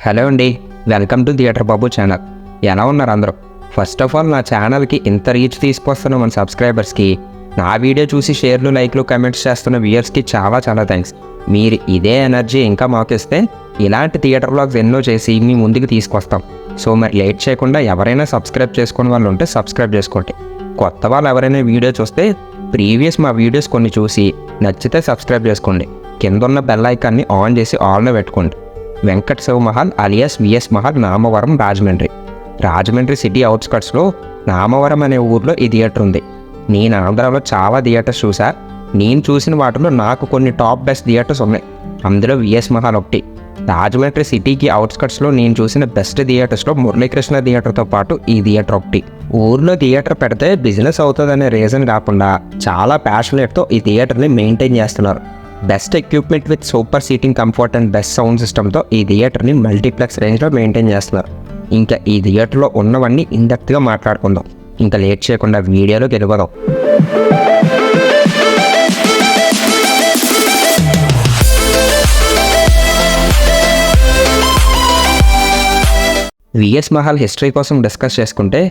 Hello అండి, welcome to theatre Babu channel. ఎలా ఉన్నారు అందరూ? ఫస్ట్ ఆఫ్ ఆల్ నా ఛానల్కి ఇంత రీచ్ తీసుకొస్తున్న మన సబ్స్క్రైబర్స్కి, నా వీడియో చూసి షేర్లు, లైక్లు, కమెంట్స్ చేస్తున్న వ్యూయర్స్కి చాలా చాలా థ్యాంక్స్. మీరు ఇదే ఎనర్జీ ఇంకా మాకిస్తే ఇలాంటి థియేటర్ వ్లాగ్స్ ఎన్నో చేసి మీ ముందుకు తీసుకొస్తాం. సో మరి లేట్ చేయకుండా ఎవరైనా సబ్స్క్రైబ్ చేసుకునే వాళ్ళు ఉంటే సబ్స్క్రైబ్ చేసుకోండి. కొత్త వాళ్ళు ఎవరైనా వీడియో చూస్తే ప్రీవియస్ మా వీడియోస్ కొన్ని చూసి నచ్చితే సబ్స్క్రైబ్ చేసుకోండి. కింద ఉన్న బెల్ ఐకాన్ని ఆన్ చేసి ఆన్లో పెట్టుకోండి. Venkat Shiva Mahal alias VS Mahal, Namavaram, Rajahmundry city అవుట్స్కట్స్లో నామవరం అనే ఊర్లో ఈ థియేటర్ ఉంది. నేను ఆంధ్రాలో చాలా థియేటర్స్ చూసా. నేను చూసిన వాటిలో నాకు కొన్ని టాప్ బెస్ట్ థియేటర్స్ ఉన్నాయి. అందులో విఎస్ మహల్ ఒకటి. రాజమండ్రి సిటీకి అవుట్స్కట్స్లో నేను చూసిన బెస్ట్ థియేటర్స్లో మురళీకృష్ణ థియేటర్తో పాటు ఈ థియేటర్ ఒకటి. ఊర్లో థియేటర్ పెడితే బిజినెస్ అవుతుందనే రీజన్ కాకుండా చాలా ప్యాషనేట్తో ఈ థియేటర్ని మెయింటైన్ చేస్తున్నారు. Best equipment with super seating comfort and best sound సిస్టమ్తో ఈ థియేటర్ని మల్టీప్లెక్స్ రేంజ్లో మెయింటైన్ చేస్తున్నారు. ఇంకా ఈ థియేటర్లో ఉన్నవన్నీ ఇండెప్త్గా మాట్లాడుకుందాం. ఇంకా లేట్ చేయకుండా వీడియోలోకి వెళ్ళిపోదాం. విఎస్ మహల్ హిస్టరీ కోసం డిస్కస్ చేసుకుంటే,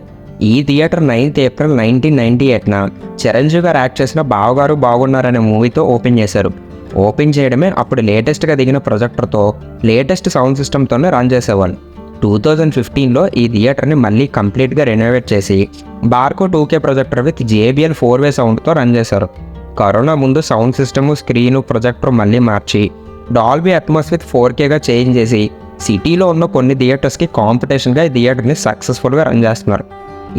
ఈ థియేటర్ 9th ఏప్రిల్ 1998న చిరంజీవి గారు యాక్ట్ చేసిన బావగారు బాగున్నారనే మూవీతో ఓపెన్ చేశారు. ఓపెన్ చేయడమే అప్పుడు లేటెస్ట్గా దిగిన ప్రొజెక్టర్తో లేటెస్ట్ సౌండ్ సిస్టమ్తోనే రన్ చేసేవాళ్ళు. 2015లో ఈ థియేటర్ని మళ్ళీ కంప్లీట్గా రెనోవేట్ చేసి Barco 2K projector with JBL 4-way సౌండ్తో రన్ చేశారు. కరోనా ముందు సౌండ్ సిస్టము, స్క్రీను, ప్రొజెక్టర్ మళ్ళీ మార్చి డాల్బీ అట్మాస్ విత్ 4Kగా చేంజ్ చేసి సిటీలో ఉన్న కొన్ని థియేటర్స్కి కాంపిటీషన్గా ఈ థియేటర్ని సక్సెస్ఫుల్గా రన్ చేస్తున్నారు.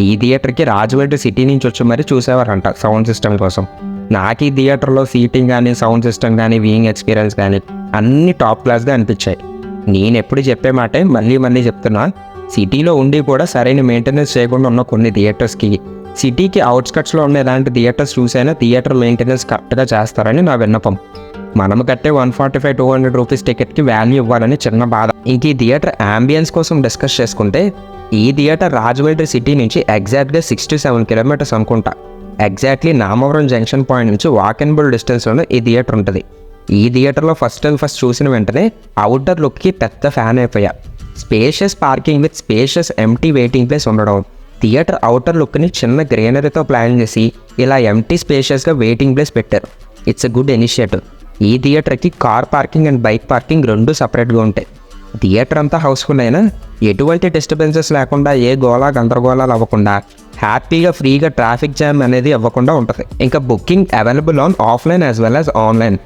ఈ థియేటర్కి రాజమండ్రి సిటీ నుంచి వచ్చి మరీ చూసేవారంట సౌండ్ సిస్టమ్ కోసం. నాకు ఈ థియేటర్లో సీటింగ్ కానీ, సౌండ్ సిస్టమ్ కానీ, వ్యూయింగ్ ఎక్స్పీరియన్స్ కానీ అన్నీ టాప్ క్లాస్గా అనిపించాయి. నేను ఎప్పుడు చెప్పే మాటే మళ్ళీ చెప్తున్నా, సిటీలో ఉండి కూడా సరైన మెయింటెనెన్స్ చేయకుండా ఉన్న కొన్ని థియేటర్స్కి సిటీకి అవుట్స్కట్స్లో ఉన్న ఇలాంటి థియేటర్స్ చూసైనా థియేటర్ మెయింటెనెన్స్ కరెక్ట్గా చేస్తారని నా విన్నపం. మనం కట్టే 145-200 రూపీస్ టికెట్కి వాల్యూ ఇవ్వాలని చిన్న బాధ. ఇంక ఈ థియేటర్ అంబియన్స్ కోసం డిస్కస్ చేసుకుంటే, ఈ థియేటర్ రాజమండ్రి సిటీ నుంచి ఎగ్జాక్ట్గా 6 to 7 కిలోమీటర్స్ అనుకుంటా. ఎగ్జాక్ట్లీ నామవరం జంక్షన్ పాయింట్ నుంచి వాకెనబుల్ డిస్టెన్స్లోనే ఈ థియేటర్ ఉంటుంది. ఈ థియేటర్లో ఫస్ట్ చూసిన వెంటనే అవుటర్ లుక్కి పెద్ద ఫ్యాన్ అయిపోయా. Spacious parking with spacious empty waiting place ఉండడం, థియేటర్ అవుటర్ లుక్ని చిన్న గ్రీనరీతో ప్లాన్ చేసి ఇలా ఎంటీ స్పేషియస్గా వెయిటింగ్ ప్లేస్ పెట్టారు. It's a good initiative. ఈ థియేటర్కి car parking and bike parking రెండు సపరేట్గా ఉంటాయి. థియేటర్ అంతా హౌస్ఫుల్ అయినా ఎటువంటి డిస్టర్బెన్సెస్ లేకుండా, ఏ గోళా గందరగోళాలు అవ్వకుండా, హ్యాపీగా ఫ్రీగా ట్రాఫిక్ జామ్ అనేది అవ్వకుండా ఉంటుంది. ఇంకా booking available on offline as well as online.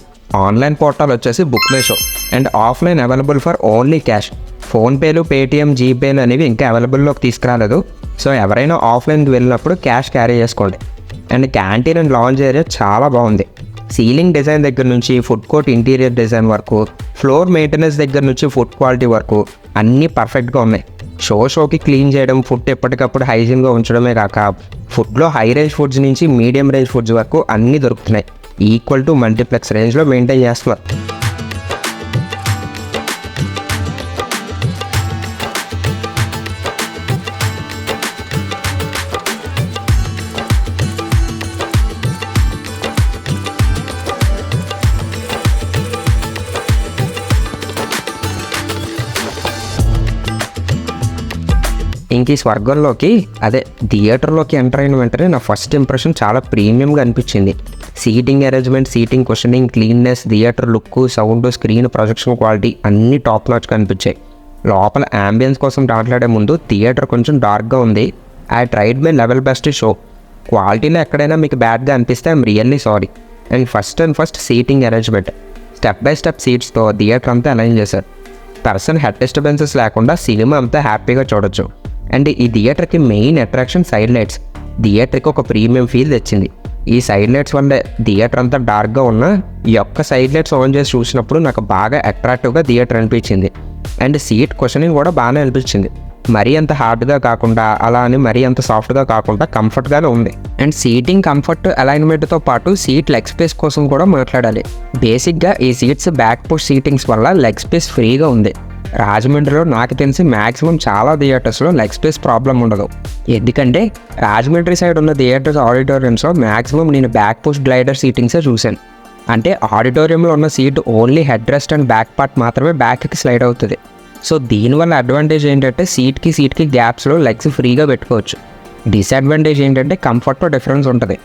Online portal వచ్చేసి BookMyShow and offline available for only cash. ఫోన్పేలు, పేటిఎం, జీపేలు అనేవి ఇంకా అవైలబుల్లోకి తీసుకురాలేదు. సో ఎవరైనా ఆఫ్లైన్కి వెళ్ళినప్పుడు క్యాష్ క్యారీ చేసుకోండి. And canteen and lounge area చాలా బాగుంది. సీలింగ్ డిజైన్ దగ్గర నుంచి ఫుడ్ కోర్ట్ ఇంటీరియర్ డిజైన్ వరకు, ఫ్లోర్ మెయింటెనెన్స్ దగ్గర నుంచి ఫుడ్ క్వాలిటీ వరకు అన్నీ పర్ఫెక్ట్గా ఉన్నాయి. షోకి క్లీన్ చేయడం, ఫుడ్ ఎప్పటికప్పుడు హైజీన్గా ఉంచడమే కాక ఫుడ్లో హై రేంజ్ ఫుడ్స్ నుంచి మీడియం రేంజ్ ఫుడ్స్ వరకు అన్నీ దొరుకుతున్నాయి. ఈక్వల్ టు మల్టీప్లెక్స్ రేంజ్లో మెయింటైన్ చేస్తున్నారు. ఇంక ఈ స్వర్గంలోకి, అదే థియేటర్లోకి ఎంటర్ అయిన వెంటనే నా ఫస్ట్ ఇంప్రెషన్ చాలా ప్రీమియంగా అనిపించింది. Seating arrangement, seating cushioning, cleanness, theatre look, sound, screen, projection quality అన్నీ టాప్ నాచ్గా అనిపించాయి. లోపల అంబియన్స్ కోసం మాట్లాడే ముందు, థియేటర్ కొంచెం డార్క్గా ఉంది. I tried my level best show. క్వాలిటీలో ఎక్కడైనా మీకు బ్యాడ్గా అనిపిస్తే I'm really sorry. And first seating arrangement, step by step సీట్స్తో థియేటర్ అంతా అలైన్ చేశారు. పర్సన్ హెడ్ డిస్టర్బెన్సెస్ లేకుండా సినిమా అంతా హ్యాపీగా చూడొచ్చు. అండ్ ఈ థియేటర్కి మెయిన్ అట్రాక్షన్ సైడ్ లైట్స్. థియేటర్కి ఒక ప్రీమియం ఫీల్ తెచ్చింది. ఈ సైడ్ లైట్స్ వల్లే థియేటర్ అంతా డార్క్గా ఉన్నా ఈ ఒక్క సైడ్ లైట్స్ ఆన్ చేసి చూసినప్పుడు నాకు బాగా అట్రాక్టివ్గా థియేటర్ అనిపించింది. అండ్ సీట్ కుషనింగ్ కూడా బాగానే అనిపించింది. మరీ అంత హార్డ్గా కాకుండా, అలా అని మరీ అంత సాఫ్ట్గా కాకుండా కంఫర్ట్గానే ఉంది. అండ్ సీటింగ్ కంఫర్ట్ అలైన్మెంట్తో పాటు సీట్ లెగ్ స్పేస్ కోసం కూడా మాట్లాడాలి. బేసిక్గా ఈ సీట్స్ బ్యాక్ పుష్ సీటింగ్స్ వల్ల లెగ్ స్పేస్ ఫ్రీగా ఉంది. రాజమండ్రిలో నాకు తెలిసి మ్యాక్సిమం చాలా థియేటర్స్లో లెగ్ స్పేస్ ప్రాబ్లం ఉండదు. ఎందుకంటే రాజమండ్రి సైడ్ ఉన్న థియేటర్స్ ఆడిటోరియంస్లో మ్యాక్సిమం నేను బ్యాక్ పుష్ గ్లైడర్ సీటింగ్సే చూశాను. అంటే ఆడిటోరియంలో ఉన్న seat only head rest and back part మాత్రమే బ్యాక్కి స్లైడ్ అవుతుంది. సో దీనివల్ల అడ్వాంటేజ్ ఏంటంటే సీట్కి గ్యాప్స్లో లెగ్స్ ఫ్రీగా పెట్టుకోవచ్చు. డిసడ్వాంటేజ్ ఏంటంటే కంఫర్ట్లో డిఫరెన్స్ ఉంటుంది.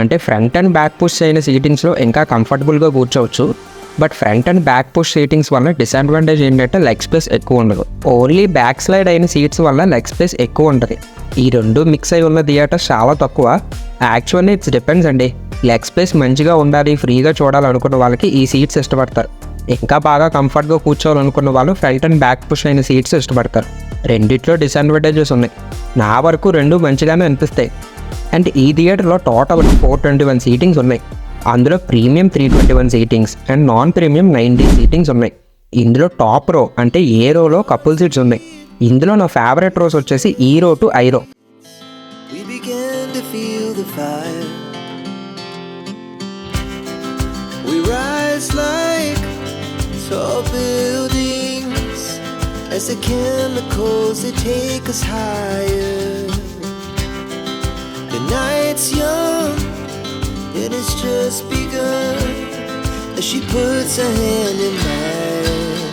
అంటే ఫ్రంట్ అండ్ బ్యాక్ పుష్ అయిన సీటింగ్స్లో ఇంకా కంఫర్టబుల్గా కూర్చోవచ్చు. But front and back push sittings వల్ల డిసడ్వాంటేజ్ ఏంటంటే లెగ్ స్పేస్ ఎక్కువ ఉండదు. ఓన్లీ బ్యాక్ స్లైడ్ అయిన సీట్స్ వల్ల లెగ్ స్పేస్ ఎక్కువ ఉంటుంది. ఈ రెండు మిక్స్ అయి ఉన్న థియేటర్స్ చాలా తక్కువ. యాక్చువల్లీ ఇట్స్ డిపెండ్స్ అండి. లెగ్ స్పేస్ మంచిగా ఉండాలి, ఫ్రీగా చూడాలనుకున్న వాళ్ళకి ఈ సీట్స్ ఇష్టపడతారు. ఇంకా బాగా కంఫర్ట్గా కూర్చోవాలనుకున్న వాళ్ళు ఫ్రంట్ అండ్ బ్యాక్ పుష్ అయిన సీట్స్ ఇష్టపడతారు. రెండిట్లో డిసడ్వాంటేజెస్ ఉన్నాయి. నా వరకు రెండు మంచిగానే అనిపిస్తాయి. అండ్ ఈ థియేటర్లో టోటల్ 421 సీటింగ్స్ ఉన్నాయి. అందులో premium 321 sittings and non premium 90 sittings ఉన్నాయి. ఇందులో టాప్ రో అంటే ఏ రోలో కపుల్ సీట్స్ ఉన్నాయి. ఇందులో నా ఫేవరెట్ రోస్ వచ్చేసి ఈ రో టు ఐ రో. Tall buildings as the chemicals they take us higher. The night's young and it's just begun as she puts her hand in mine.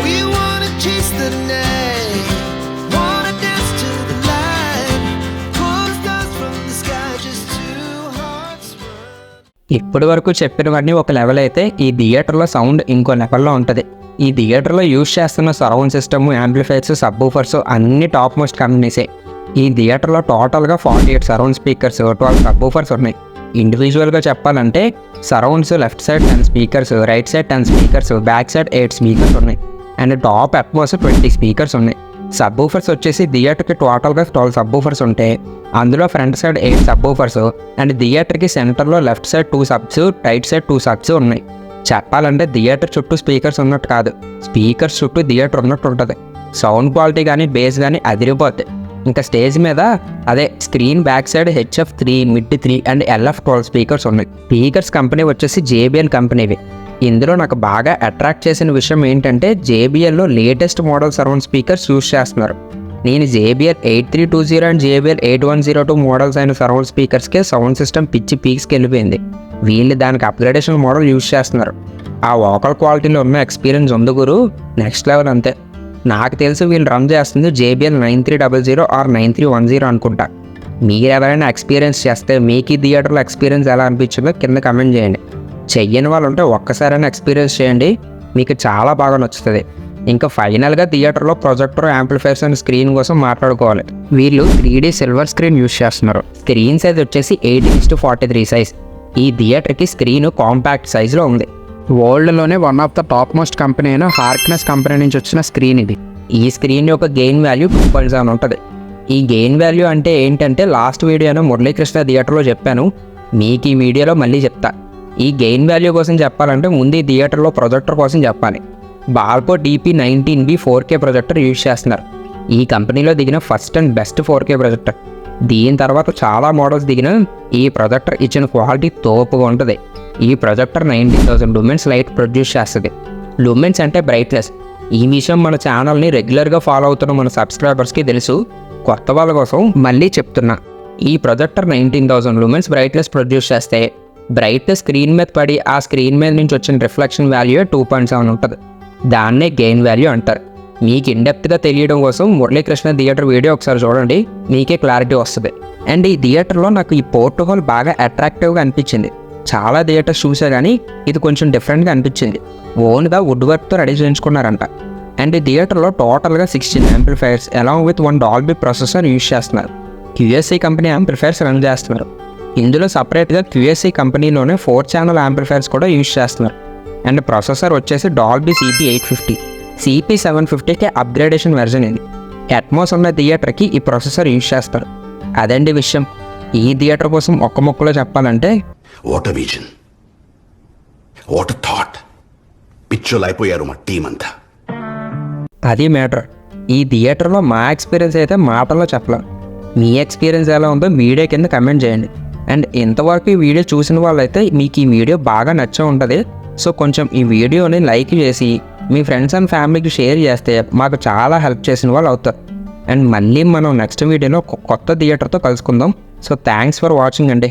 We wanna chase the night, wanna dance to the light, pull the stars from the sky, just two hearts run. ఇప్పటి వరకు చెప్పినవన్నీ ఒక level అయితే ఈ థియేటర్లో sound ఇంకో లెవెల్లో ఉంటుంది. ఈ థియేటర్లో యూజ్ చేస్తున్న సరౌండ్ సిస్టమ్, యాంప్లిఫైర్స్, సబ్బూఫర్స్ అన్ని టాప్ మోస్ట్ కంపెనీసే. ఈ థియేటర్లో టోటల్గా 48 సరౌండ్ స్పీకర్స్, 12 సబ్బూఫర్స్ ఉన్నాయి. ఇండివిజువల్గా చెప్పాలంటే surrounds left side 10 speakers, right side 10 speakers, back side 8 speakers ఉన్నాయి. అండ్ టాప్ అట్మోస్ 20 స్పీకర్స్ ఉన్నాయి. సబ్బూఫర్స్ వచ్చేసి థియేటర్కి టోటల్గా 12 సబ్బూఫర్స్ ఉంటాయి. అందులో ఫ్రంట్ సైడ్ 8 సబ్బూఫర్స్ అండ్ థియేటర్కి సెంటర్లో left side 2 subs, right side 2 subs ఉన్నాయి. చెప్పాలంటే థియేటర్ చుట్టూ స్పీకర్స్ ఉన్నట్టు కాదు, స్పీకర్స్ చుట్టూ థియేటర్ ఉన్నట్టు ఉంటుంది. సౌండ్ క్వాలిటీ కానీ బేస్ కానీ అదిరిపోద్ది. ఇంకా స్టేజ్ మీద అదే screen back side HF3, mid 3 and LF12 speakers ఉన్నాయి. స్పీకర్స్ కంపెనీ వచ్చేసి JBL కంపెనీవి. ఇందులో నాకు బాగా అట్రాక్ట్ చేసిన విషయం ఏంటంటే JBLలో latest model surround speakers use చేస్తున్నారు. నేను JBL 8320 అండ్ JBL 8102 మోడల్స్ అయిన సరౌండ్ స్పీకర్స్కే సౌండ్ సిస్టమ్ పిచ్చి పీక్స్కి వెళ్ళిపోయింది. వీళ్ళు దానికి అప్గ్రేడేషన్ మోడల్ యూజ్ చేస్తున్నారు. ఆ వోకల్ క్వాలిటీలో ఉన్న ఎక్స్పీరియన్స్ ఉంది గురు, నెక్స్ట్ లెవెల్ అంతే. నాకు తెలిసి వీళ్ళు రన్ చేస్తుంది JBL 9300 ఆర్ 9310 అనుకుంటా. మీరు ఎవరైనా ఎక్స్పీరియన్స్ చేస్తే మీకు ఈ థియేటర్లో ఎక్స్పీరియన్స్ ఎలా అనిపించిందో కింద కమెంట్ చేయండి. చెయ్యని వాళ్ళు ఉంటే ఒక్కసారైనా ఎక్స్పీరియన్స్ చేయండి, మీకు చాలా బాగా నచ్చుతుంది. ఇంకా ఫైనల్గా థియేటర్లో ప్రొజెక్టర్, యాంప్లిఫైర్స్ అండ్ స్క్రీన్ కోసం మాట్లాడుకోవాలి. వీళ్ళు 3D సిల్వర్ స్క్రీన్ యూజ్ చేస్తున్నారు. స్క్రీన్ సైజ్ వచ్చేసి 8:43 సైజ్. ఈ థియేటర్కి స్క్రీన్ కాంపాక్ట్ సైజులో ఉంది. వరల్డ్లోనే one of the top most company అయిన హార్క్నెస్ కంపెనీ నుంచి వచ్చిన స్క్రీన్ ఇది. ఈ స్క్రీన్ యొక్క గెయిన్ వాల్యూ 2.7 ఉంటుంది. ఈ గెయిన్ వాల్యూ అంటే ఏంటంటే లాస్ట్ వీడియోలో మురళీకృష్ణ థియేటర్లో చెప్పాను, మీకు ఈ వీడియోలో మళ్ళీ చెప్తా. ఈ గెయిన్ వాల్యూ కోసం చెప్పాలంటే ముందు ఈ థియేటర్లో ప్రొజెక్టర్ కోసం చెప్పాలి. BALCO DP19B 4K projector use చేస్తున్నారు. ఈ కంపెనీలో దిగిన first and best 4K projector. దీని తర్వాత చాలా మోడల్స్ దిగిన ఈ ప్రొజెక్టర్ ఇచ్చిన క్వాలిటీ తోపుగా ఉంటుంది. ఈ ప్రొజెక్టర్ 90,000 లూమెన్స్ లైట్ ప్రొడ్యూస్ చేస్తుంది. లూమెన్స్ అంటే బ్రైట్నెస్. ఈ విషయం మన ఛానల్ని రెగ్యులర్గా ఫాలో అవుతున్న మన సబ్స్క్రైబర్స్కి తెలుసు. కొత్త వాళ్ళ కోసం మళ్ళీ చెప్తున్నా, ఈ ప్రొజెక్టర్ 19,000 లూమెన్స్ బ్రైట్నెస్ ప్రొడ్యూస్ చేస్తే బ్రైట్నెస్ స్క్రీన్ మీద పడి ఆ స్క్రీన్ మీద నుంచి వచ్చిన రిఫ్లెక్షన్ వాల్యూ 2.7 ఉంటుంది. దాన్నే గెయిన్ వాల్యూ అంటారు. మీకు ఇన్డెప్త్గా తెలియడం కోసం మురళీకృష్ణ థియేటర్ వీడియో ఒకసారి చూడండి, మీకే క్లారిటీ వస్తుంది. అండ్ ఈ థియేటర్లో నాకు ఈ పోర్ట్ హోల్ బాగా అట్రాక్టివ్గా అనిపించింది. చాలా థియేటర్స్ చూసా కానీ ఇది కొంచెం డిఫరెంట్గా అనిపించింది. ఓన్గా వుడ్ వర్క్తో రెడీ చేయించుకున్నారంట. అండ్ ఈ థియేటర్లో టోటల్గా 16 amplifiers along with 1 Dolby processor use చేస్తున్నారు. QSC కంపెనీ యాంప్లిఫైర్స్ రన్ చేస్తున్నారు. ఇందులో సపరేట్గా QSC కంపెనీలోనే 4 ఛానల్ యాంప్లిఫైర్స్ కూడా యూజ్ చేస్తున్నారు. అండ్ ప్రాసెసర్ వచ్చేసి డాల్బీ CP850, CP750కి అప్గ్రేడేషన్ వెర్జన్ ఇది. అట్మోస్ ఉన్న థియేటర్కి ఈ ప్రాసెసర్ యూజ్ చేస్తారు. అదండి విషయం. ఈ థియేటర్ కోసం ఒక్క ముక్కలో చెప్పాలంటే what a vision, what a thought. పిచ్చోలు అయిపోయారు మా టీం అంతా. అది మ్యాటర్. ఈ థియేటర్లో మా ఎక్స్పీరియన్స్ అయితే మాటల్లో చెప్పలేం. మీ ఎక్స్పీరియన్స్ ఎలా ఉందో వీడియో కింద కమెంట్ చేయండి. అండ్ ఇంతవరకు ఈ వీడియో చూసిన వాళ్ళైతే మీకు ఈ వీడియో బాగా నచ్చే ఉంటుంది. సో కొంచెం ఈ వీడియోని లైక్ చేసి మీ ఫ్రెండ్స్ అండ్ ఫ్యామిలీకి షేర్ చేస్తే మాకు చాలా హెల్ప్ చేసిన వాళ్ళు అవుతారు. అండ్ మళ్ళీ మనం నెక్స్ట్ వీడియోలో కొత్త థియేటర్తో కలుసుకుందాం. సో థ్యాంక్స్ ఫర్ వాచింగ్ అండి.